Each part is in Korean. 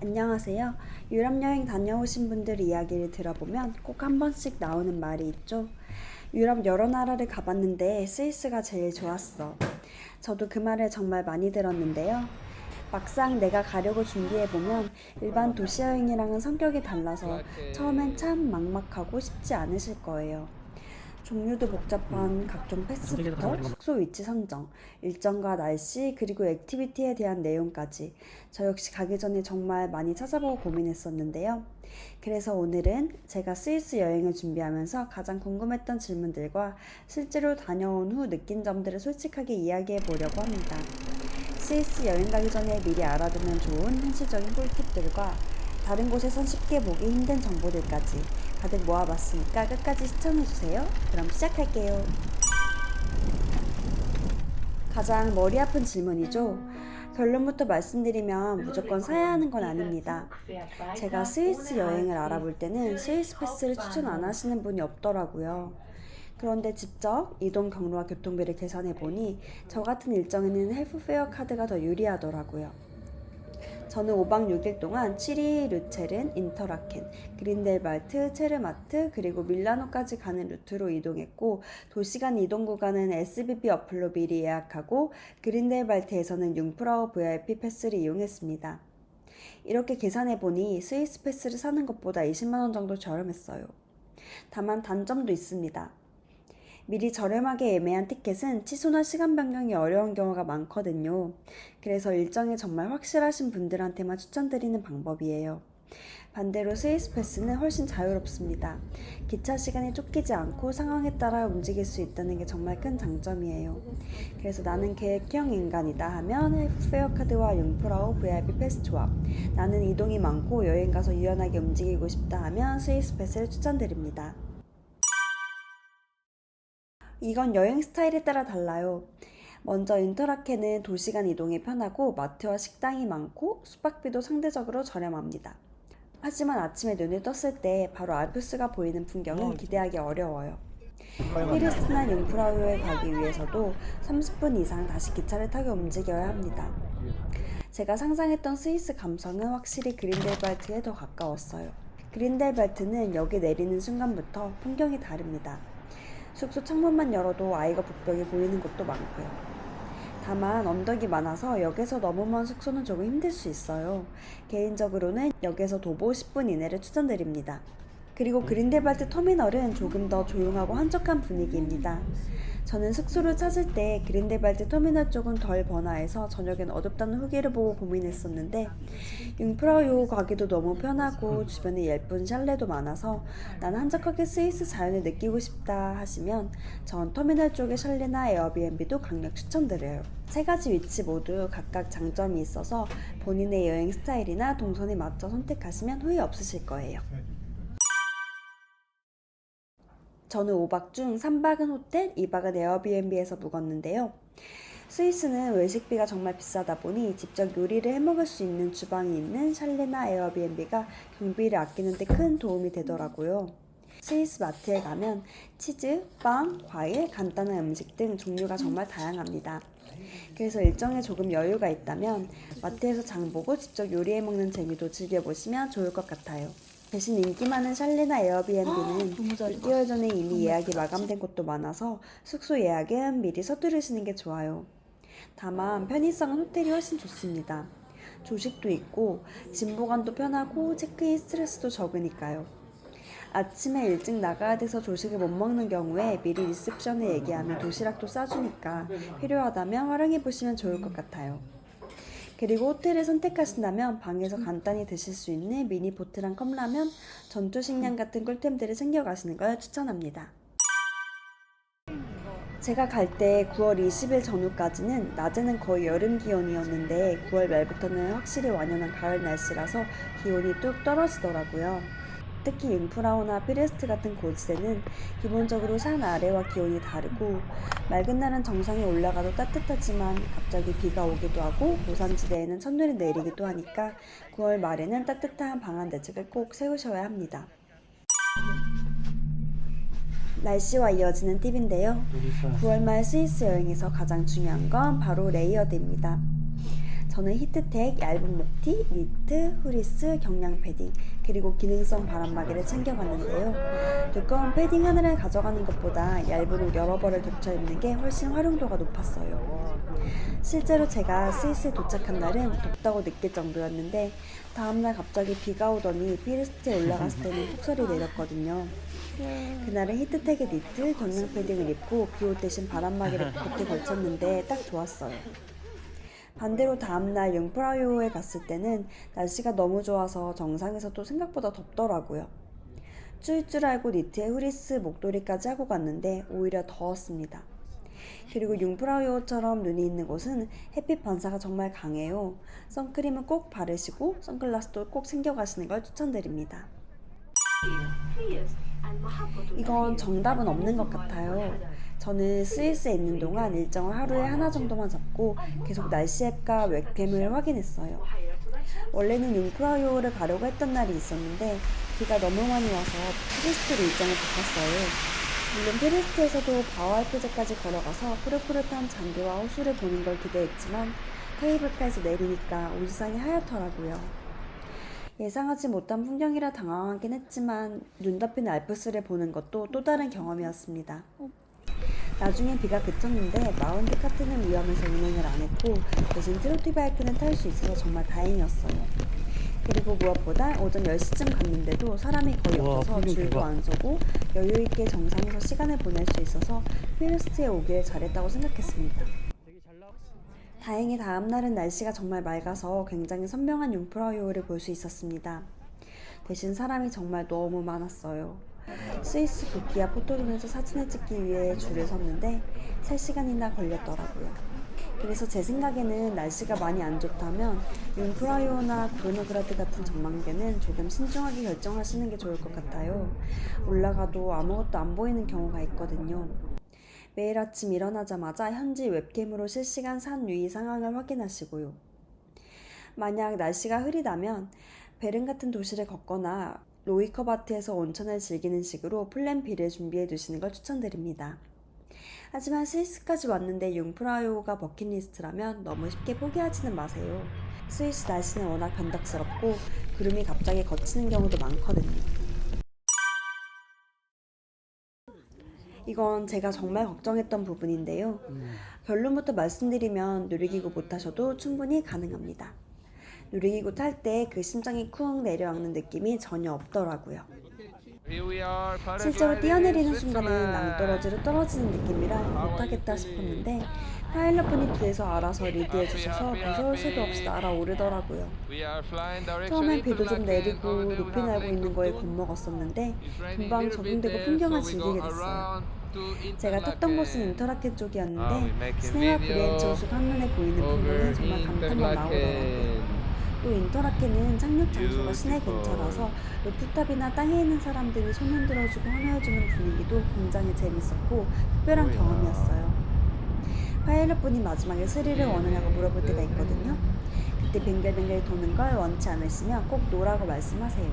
안녕하세요. 유럽 여행 다녀오신 분들 이야기를 들어보면 꼭 한 번씩 나오는 말이 있죠. 유럽 여러 나라를 가봤는데 스위스가 제일 좋았어. 저도 그 말을 정말 많이 들었는데요. 막상 내가 가려고 준비해보면 일반 도시 여행이랑은 성격이 달라서 처음엔 참 막막하고 쉽지 않으실 거예요. 종류도 복잡한 각종 패스부터 숙소 위치 선정, 일정과 날씨, 그리고 액티비티에 대한 내용까지 저 역시 가기 전에 정말 많이 찾아보고 고민했었는데요. 그래서 오늘은 제가 스위스 여행을 준비하면서 가장 궁금했던 질문들과 실제로 다녀온 후 느낀 점들을 솔직하게 이야기해 보려고 합니다. 스위스 여행 가기 전에 미리 알아두면 좋은 현실적인 꿀팁들과 다른 곳에선 쉽게 보기 힘든 정보들까지 가득 모아봤으니까 끝까지 시청해주세요. 그럼 시작할게요. 가장 머리 아픈 질문이죠. 결론부터 말씀드리면 무조건 사야 하는 건 아닙니다. 제가 스위스 여행을 알아볼 때는 스위스 패스를 추천 안 하시는 분이 없더라고요. 그런데 직접 이동 경로와 교통비를 계산해보니 저 같은 일정에는 헬프페어 카드가 더 유리하더라고요. 저는 5박 6일 동안 취리, 르체른, 인터라켄, 그린델발트, 체르마트, 그리고 밀라노까지 가는 루트로 이동했고 도시간 이동 구간은 SBB 어플로 미리 예약하고 그린델발트에서는 융프라우 VIP 패스를 이용했습니다. 이렇게 계산해보니 스위스 패스를 사는 것보다 20만원 정도 저렴했어요. 다만 단점도 있습니다. 미리 저렴하게 예매한 티켓은 취소나 시간 변경이 어려운 경우가 많거든요. 그래서 일정이 정말 확실하신 분들한테만 추천드리는 방법이에요. 반대로 스위스 패스는 훨씬 자유롭습니다. 기차 시간에 쫓기지 않고 상황에 따라 움직일 수 있다는 게 정말 큰 장점이에요. 그래서 나는 계획형 인간이다 하면 헬프페어 카드와 융프라우 VIP 패스 조합, 나는 이동이 많고 여행 가서 유연하게 움직이고 싶다 하면 스위스 패스를 추천드립니다. 이건 여행 스타일에 따라 달라요. 먼저 인터라켄은 도시간 이동이 편하고 마트와 식당이 많고 숙박비도 상대적으로 저렴합니다. 하지만 아침에 눈을 떴을 때 바로 알프스가 보이는 풍경은 기대하기 어려워요. 피르스나 융프라우에 가기 위해서도 30분 이상 다시 기차를 타고 움직여야 합니다. 제가 상상했던 스위스 감성은 확실히 그린델발트에 더 가까웠어요. 그린델발트는 역에 내리는 순간부터 풍경이 다릅니다. 숙소 창문만 열어도 아이거 북벽이 보이는 곳도 많고요. 다만 언덕이 많아서 역에서 너무 먼 숙소는 조금 힘들 수 있어요. 개인적으로는 역에서 도보 10분 이내를 추천드립니다. 그리고 그린델발트 터미널은 조금 더 조용하고 한적한 분위기입니다. 저는 숙소를 찾을 때 그린델발트 터미널 쪽은 덜 번화해서 저녁엔 어둡다는 후기를 보고 고민했었는데 융프라우 가기도 너무 편하고 주변에 예쁜 샬레도 많아서 난 한적하게 스위스 자연을 느끼고 싶다 하시면 전 터미널 쪽의 샬레나 에어비앤비도 강력 추천드려요. 세 가지 위치 모두 각각 장점이 있어서 본인의 여행 스타일이나 동선에 맞춰 선택하시면 후회 없으실 거예요. 저는 5박 중 3박은 호텔, 2박은 에어비앤비에서 묵었는데요. 스위스는 외식비가 정말 비싸다 보니 직접 요리를 해먹을 수 있는 주방이 있는 샬레나 에어비앤비가 경비를 아끼는 데 큰 도움이 되더라고요. 스위스 마트에 가면 치즈, 빵, 과일, 간단한 음식 등 종류가 정말 다양합니다. 그래서 일정에 조금 여유가 있다면 마트에서 장 보고 직접 요리해먹는 재미도 즐겨보시면 좋을 것 같아요. 대신 인기 많은 샬레나 에어비앤비는 6개월 전에 이미 예약이 마감된 곳도 많아서 숙소 예약은 미리 서두르시는 게 좋아요. 다만 편의성은 호텔이 훨씬 좋습니다. 조식도 있고 짐 보관도 편하고 체크인 스트레스도 적으니까요. 아침에 일찍 나가야 돼서 조식을 못 먹는 경우에 미리 리셉션에 얘기하면 도시락도 싸주니까 필요하다면 활용해보시면 좋을 것 같아요. 그리고 호텔을 선택하신다면 방에서 간단히 드실 수 있는 미니 보트랑 컵라면, 전투식량 같은 꿀템들을 챙겨가시는 걸 추천합니다. 제가 갈 때 9월 20일 전후까지는 낮에는 거의 여름 기온이었는데 9월 말부터는 확실히 완연한 가을 날씨라서 기온이 뚝 떨어지더라고요. 특히 융프라우나 피레스트 같은 고지대는 기본적으로 산 아래와 기온이 다르고 맑은 날은 정상에 올라가도 따뜻하지만 갑자기 비가 오기도 하고 고산지대에는 첫눈이 내리기도 하니까 9월 말에는 따뜻한 방한 대책을 꼭 세우셔야 합니다. 날씨와 이어지는 팁인데요. 9월 말 스위스 여행에서 가장 중요한 건 바로 레이어드입니다. 저는 히트텍, 얇은 목티, 니트, 후리스, 경량 패딩, 그리고 기능성 바람막이를 챙겨갔는데요. 두꺼운 패딩 하나를 가져가는 것보다 얇은 옷 여러 벌을 겹쳐 입는 게 훨씬 활용도가 높았어요. 실제로 제가 스위스에 도착한 날은 덥다고 느낄 정도였는데 다음날 갑자기 비가 오더니 피레스트에 올라갔을 때는 폭설이 내렸거든요. 그날은 히트텍의 니트, 경량 패딩을 입고 비옷 대신 바람막이를 곱게 걸쳤는데 딱 좋았어요. 반대로 다음날 융프라요에 갔을 때는 날씨가 너무 좋아서 정상에서도 생각보다 덥더라고요. 추울 줄 알고 니트에 후리스, 목도리까지 하고 갔는데 오히려 더웠습니다. 그리고 융프라요처럼 눈이 있는 곳은 햇빛 반사가 정말 강해요. 선크림은 꼭 바르시고 선글라스도 꼭 챙겨가시는 걸 추천드립니다. 이건 정답은 없는 것 같아요. 저는 스위스에 있는 동안 일정을 하루에 하나 정도만 잡고 계속 날씨 앱과 웹캠을 확인했어요. 원래는 융프라요를 가려고 했던 날이 있었는데 비가 너무 많이 와서 피레스트로 일정을 바꿨어요. 물론 피레스트에서도 바오알프제까지 걸어가서 푸릇푸릇한 잔디와 호수를 보는 걸 기대했지만 케이블카에서 내리니까 온상이 하얗더라고요. 예상하지 못한 풍경이라 당황하긴 했지만 눈 덮인 알프스를 보는 것도 또 다른 경험이었습니다. 나중엔 비가 그쳤는데 마운트 카트는 위험해서 운행을 안 했고 대신 트로티 바이크는 탈 수 있어서 정말 다행이었어요. 그리고 무엇보다 오전 10시쯤 갔는데도 사람이 거의 없어서 줄도 안 서고 여유있게 정상에서 시간을 보낼 수 있어서 피레스트에 오길 잘했다고 생각했습니다. 다행히 다음날은 날씨가 정말 맑아서 굉장히 선명한 융프라요를 볼 수 있었습니다. 대신 사람이 정말 너무 많았어요. 스위스 국기와 포토존에서 사진을 찍기 위해 줄을 섰는데 3시간이나 걸렸더라고요. 그래서 제 생각에는 날씨가 많이 안 좋다면 융프라요나 그르노그라드 같은 전망대는 조금 신중하게 결정하시는 게 좋을 것 같아요. 올라가도 아무것도 안 보이는 경우가 있거든요. 매일 아침 일어나자마자 현지 웹캠으로 실시간 산 위의 상황을 확인하시고요. 만약 날씨가 흐리다면 베른 같은 도시를 걷거나 로이커바트에서 온천을 즐기는 식으로 플랜 B를 준비해 두시는 걸 추천드립니다. 하지만 스위스까지 왔는데 융프라요가 버킷리스트라면 너무 쉽게 포기하지는 마세요. 스위스 날씨는 워낙 변덕스럽고 구름이 갑자기 걷히는 경우도 많거든요. 이건 제가 정말 걱정했던 부분인데요. 결론부터 말씀드리면 놀이기구 못 타셔도 충분히 가능합니다. 놀이기구 탈 때 그 심장이 쿵 내려앉는 느낌이 전혀 없더라고요. 실제로 뛰어내리는 순간은 낭떠러지로 떨어지는 느낌이라 못하겠다 싶었는데 파일럿분이 뒤에서 알아서 리드해 주셔서 무서울 새도 없이 날아오르더라고요. 처음엔 비도 좀 내리고 높이 날고 있는 거에 겁먹었었는데 금방 적응되고 풍경을 즐기게 됐어요. 제가 탔던 곳은 인터라켄 쪽이었는데 시내와 브리엔츠 호수가 한눈에 보이는 풍경이 정말 감탄만 나오더라고요. 또 인터라켄은 착륙 장소가 시내 근처라서 루프탑이나 땅에 있는 사람들이 손 흔들어주고 환호해주는 분위기도 굉장히 재밌었고 특별한 경험이었어요. 파일럿분이 마지막에 스릴을 원하냐고 물어볼 때가 있거든요. 그때 뱅글뱅글 도는 걸 원치 않으시면 꼭 노라고 말씀하세요.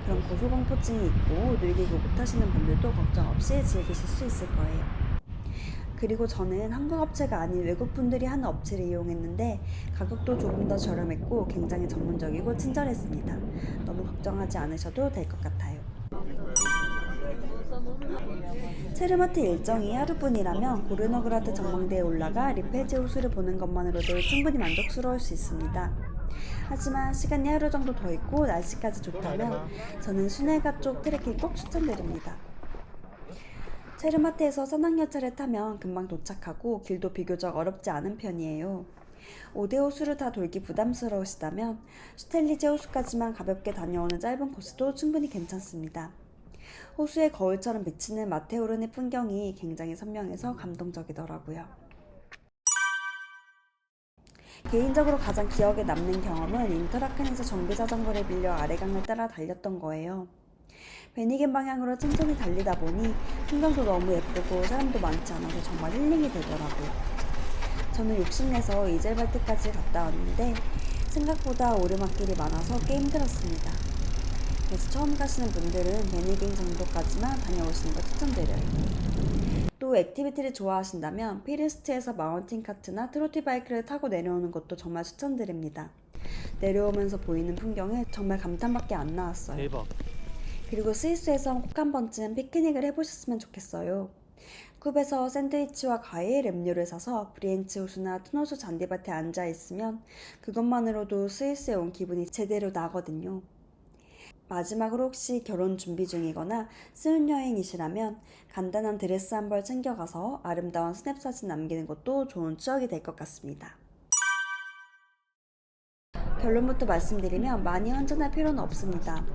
그럼 고소공포증이 있고 놀이기구 못 타시는 분들도 걱정 없이 즐기실 수 있을 거예요. 그리고 저는 한국 업체가 아닌 외국 분들이 하는 업체를 이용했는데 가격도 조금 더 저렴했고 굉장히 전문적이고 친절했습니다. 너무 걱정하지 않으셔도 될 것 같아요. 체르마트 일정이 하루뿐이라면 고르노그라드 전망대에 올라가 리페제 호수를 보는 것만으로도 충분히 만족스러울 수 있습니다. 하지만 시간이 하루 정도 더 있고 날씨까지 좋다면 저는 슈네가 쪽 트레킹 꼭 추천드립니다. 체르마트에서 산악열차를 타면 금방 도착하고 길도 비교적 어렵지 않은 편이에요. 5대 호수를 다 돌기 부담스러우시다면 슈텔리제 호수까지만 가볍게 다녀오는 짧은 코스도 충분히 괜찮습니다. 호수에 거울처럼 비치는 마테오르네 풍경이 굉장히 선명해서 감동적이더라고요. 개인적으로 가장 기억에 남는 경험은 인터라켄에서 정비자전거를 빌려 아래강을 따라 달렸던 거예요. 베니겐 방향으로 천천히 달리다 보니 풍경도 너무 예쁘고 사람도 많지 않아서 정말 힐링이 되더라고요. 저는 욕심내서 이젤발트까지 갔다 왔는데 생각보다 오르막길이 많아서 꽤 힘들었습니다. 그래서 처음 가시는 분들은 베니겐 정도까지만 다녀오시는 걸 추천드려요. 또 또 액티비티를 좋아하신다면 피레스트에서 마운틴 카트나 트로티 바이크를 타고 내려오는 것도 정말 추천드립니다. 내려오면서 보이는 풍경에 정말 감탄밖에 안 나왔어요. 대박. 그리고 스위스에서 꼭 한 번쯤 피크닉을 해보셨으면 좋겠어요. 쿱에서 샌드위치와 과일, 음료를 사서 브리엔츠 호수나 트노수 잔디밭에 앉아 있으면 그것만으로도 스위스에 온 기분이 제대로 나거든요. 마지막으로 혹시 결혼 준비 중이거나 신혼여행이시라면 간단한 드레스 한 벌 챙겨가서 아름다운 스냅사진 남기는 것도 좋은 추억이 될 것 같습니다. 결론부터 말씀드리면 많이 환전할 필요는 없습니다.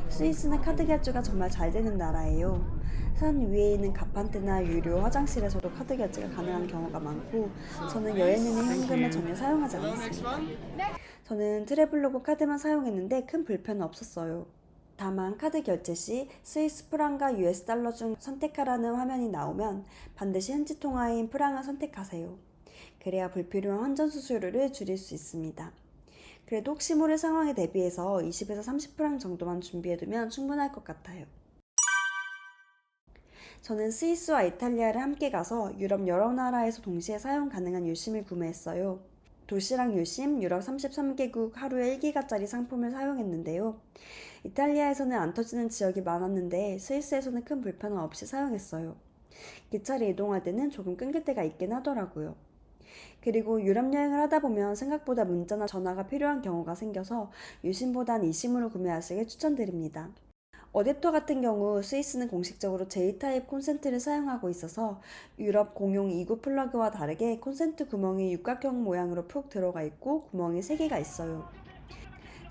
스위스는 카드 결제가 정말 잘 되는 나라예요. 산 위에 있는 가판대나 유료 화장실에서도 카드 결제가 가능한 경우가 많고 저는 여행에는 현금을 전혀 사용하지 않았습니다. 저는 트래블로그 카드만 사용했는데 큰 불편은 없었어요. 다만 카드 결제 시 스위스 프랑과 US 달러 중 선택하라는 화면이 나오면 반드시 현지 통화인 프랑을 선택하세요. 그래야 불필요한 환전 수수료를 줄일 수 있습니다. 그래도 혹시 모를 상황에 대비해서 20에서 30프랑 정도만 준비해두면 충분할 것 같아요. 저는 스위스와 이탈리아를 함께 가서 유럽 여러 나라에서 동시에 사용 가능한 유심을 구매했어요. 도시락 유심 유럽 33개국 하루에 1기가짜리 상품을 사용했는데요. 이탈리아에서는 안 터지는 지역이 많았는데 스위스에서는 큰 불편함 없이 사용했어요. 기차를 이동할 때는 조금 끊길 때가 있긴 하더라고요. 그리고 유럽 여행을 하다 보면 생각보다 문자나 전화가 필요한 경우가 생겨서 유심보단 이심으로 구매하시길 추천드립니다. 어댑터 같은 경우 스위스는 공식적으로 J타입 콘센트를 사용하고 있어서 유럽 공용 2구 플러그와 다르게 콘센트 구멍이 육각형 모양으로 푹 들어가 있고 구멍이 3개가 있어요.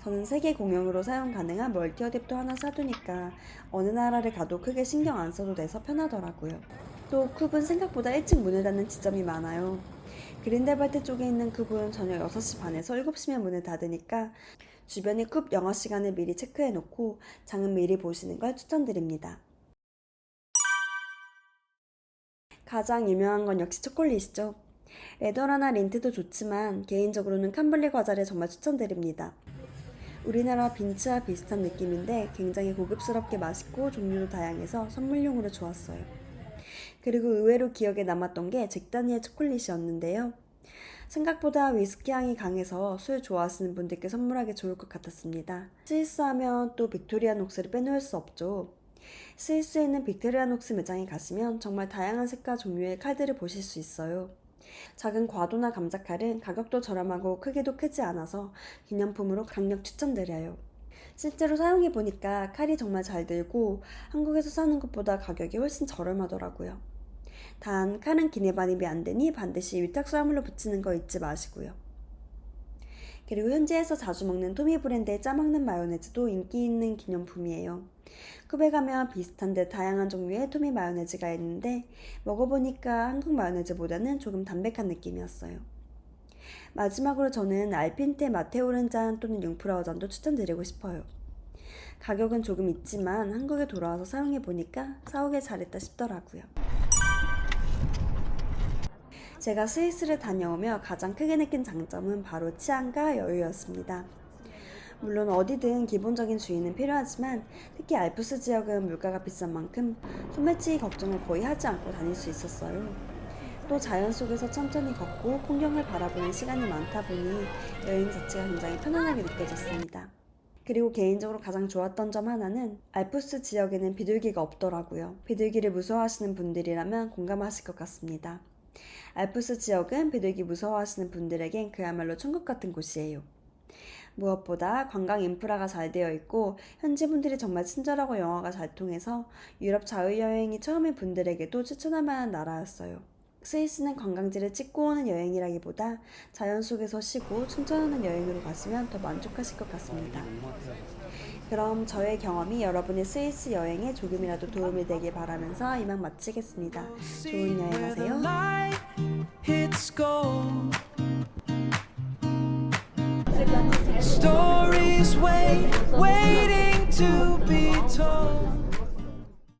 저는 3개 공용으로 사용 가능한 멀티 어댑터 하나 사두니까 어느 나라를 가도 크게 신경 안 써도 돼서 편하더라고요. 또 쿱은 생각보다 일찍 문을 닫는 지점이 많아요. 그린델발트 쪽에 있는 쿱은 저녁 6시 반에서 7시면 문을 닫으니까 주변의 쿱 영어 시간을 미리 체크해 놓고 장은 미리 보시는 걸 추천드립니다. 가장 유명한 건 역시 초콜릿이죠. 레더라나 린트도 좋지만 개인적으로는 캄블리 과자를 정말 추천드립니다. 우리나라 빈츠와 비슷한 느낌인데 굉장히 고급스럽게 맛있고 종류도 다양해서 선물용으로 좋았어요. 그리고 의외로 기억에 남았던 게 잭다니엘 초콜릿이었는데요. 생각보다 위스키 향이 강해서 술 좋아하시는 분들께 선물하기 좋을 것 같았습니다. 스위스 하면 또 빅토리아녹스를 빼놓을 수 없죠. 스위스에 있는 빅토리아녹스 매장에 가시면 정말 다양한 색과 종류의 칼들을 보실 수 있어요. 작은 과도나 감자칼은 가격도 저렴하고 크기도 크지 않아서 기념품으로 강력 추천드려요. 실제로 사용해보니까 칼이 정말 잘 들고 한국에서 사는 것보다 가격이 훨씬 저렴하더라고요. 단 칼은 기내 반입이 안되니 반드시 위탁수화물로 붙이는 거 잊지 마시고요. 그리고 현지에서 자주 먹는 토미 브랜드의 짜먹는 마요네즈도 인기 있는 기념품이에요. 쿱에 가면 비슷한 듯 다양한 종류의 토미 마요네즈가 있는데 먹어보니까 한국 마요네즈보다는 조금 담백한 느낌이었어요. 마지막으로 저는 알핀테 마테오른잔 또는 융프라우잔도 추천드리고 싶어요. 가격은 조금 있지만 한국에 돌아와서 사용해보니까 사오길 잘했다 싶더라고요. 제가 스위스를 다녀오며 가장 크게 느낀 장점은 바로 치안과 여유였습니다. 물론 어디든 기본적인 주의는 필요하지만 특히 알프스 지역은 물가가 비싼 만큼 소매치기 걱정을 거의 하지 않고 다닐 수 있었어요. 또 자연 속에서 천천히 걷고 풍경을 바라보는 시간이 많다 보니 여행 자체가 굉장히 편안하게 느껴졌습니다. 그리고 개인적으로 가장 좋았던 점 하나는 알프스 지역에는 비둘기가 없더라고요. 비둘기를 무서워하시는 분들이라면 공감하실 것 같습니다. 알프스 지역은 비둘기 무서워하시는 분들에겐 그야말로 천국 같은 곳이에요. 무엇보다 관광 인프라가 잘 되어 있고 현지 분들이 정말 친절하고 영어가 잘 통해서 유럽 자유여행이 처음인 분들에게도 추천할 만한 나라였어요. 스위스는 관광지를 찍고 오는 여행이라기보다 자연 속에서 쉬고 충전하는 여행으로 가시면 더 만족하실 것 같습니다. 그럼 저의 경험이 여러분의 스위스 여행에 조금이라도 도움이 되길 바라면서 이만 마치겠습니다. 좋은 여행 하세요.